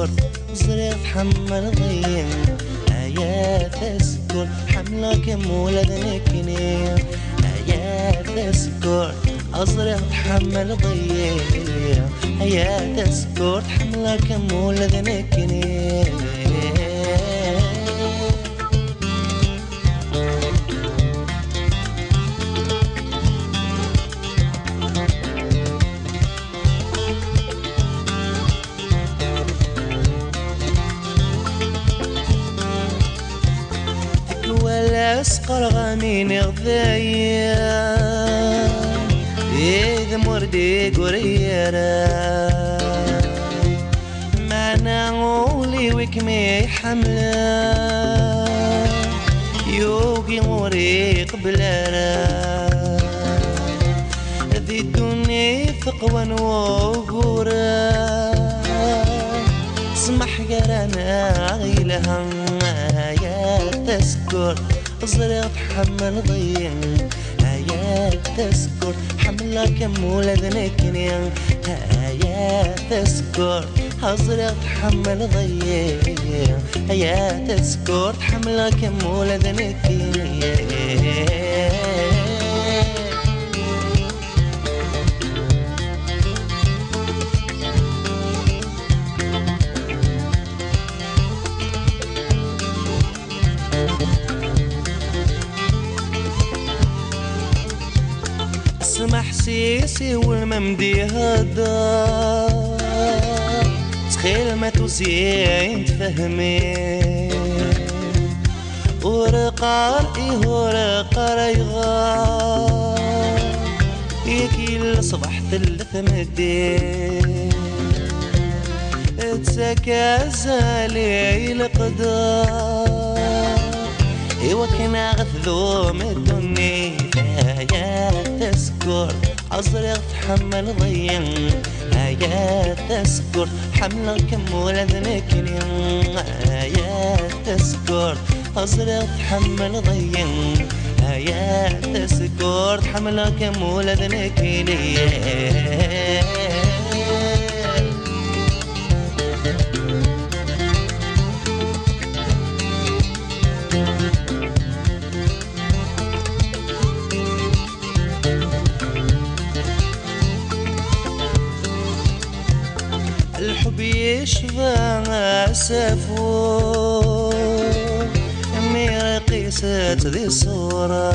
تسكر زريغ تحمل ضيم يا تسكر حملك مولد نكني يا تسكر أزرق تحمل ضيم يا تسكر حملك مولد نكني ولا اسقر غامين غذايا إذ مردي قريرا معنا غولي وكمي حملا يوقي مريق بلارا ذي الدنيا ثقوى وقورا سمح قرانا غيلها يا تسكر زرق حمل ضيم يا تسكر حملك مولد نكني يا تسكر زرق حمل ضيم يا تسكر حملك مولد نكني اسمح سيسي والممدي هدا تخيل ما توسيعين تفهمي ورقار ورقار يغار يكي الصبح ثلث مدي تسكى زالي القدار وكنا غثوم الدنيا يا تسكر أزرق تحمل ضيم يا تسكر حملك مولد نكني يا تسكر أزرق تحمل ضيم يا تسكر حملك مولد نكني الحب يشفى سافو ميرقي ست ذي الصورة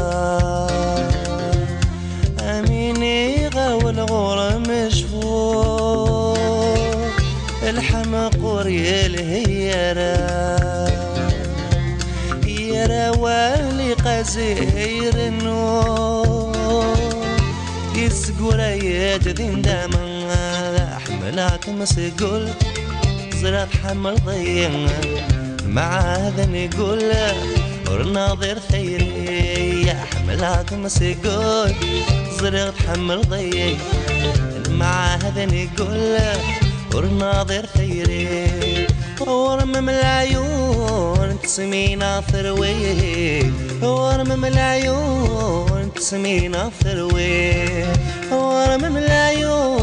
أميني غاو الغور مشفو الحمق وريال هيرا يرا والي قزير النور يسقو رايات ذين داما حملك مسقول زرق حمل ضيم مع هذا نقول ورناظر ثيري يا حملك مسقول زرق حمل ضيم مع هذا نقول ورناظر ثيري ورمم العيون تسمينا ثروي ورمم العيون تسمينا ثروي ورمم العيون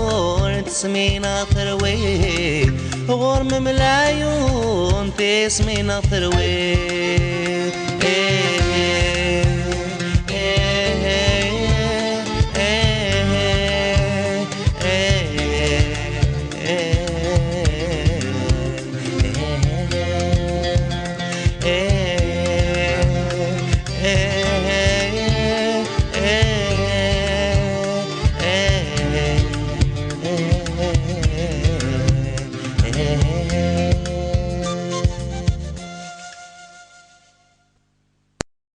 تسمينا ثروي غرمم العيون تسمينا ثروي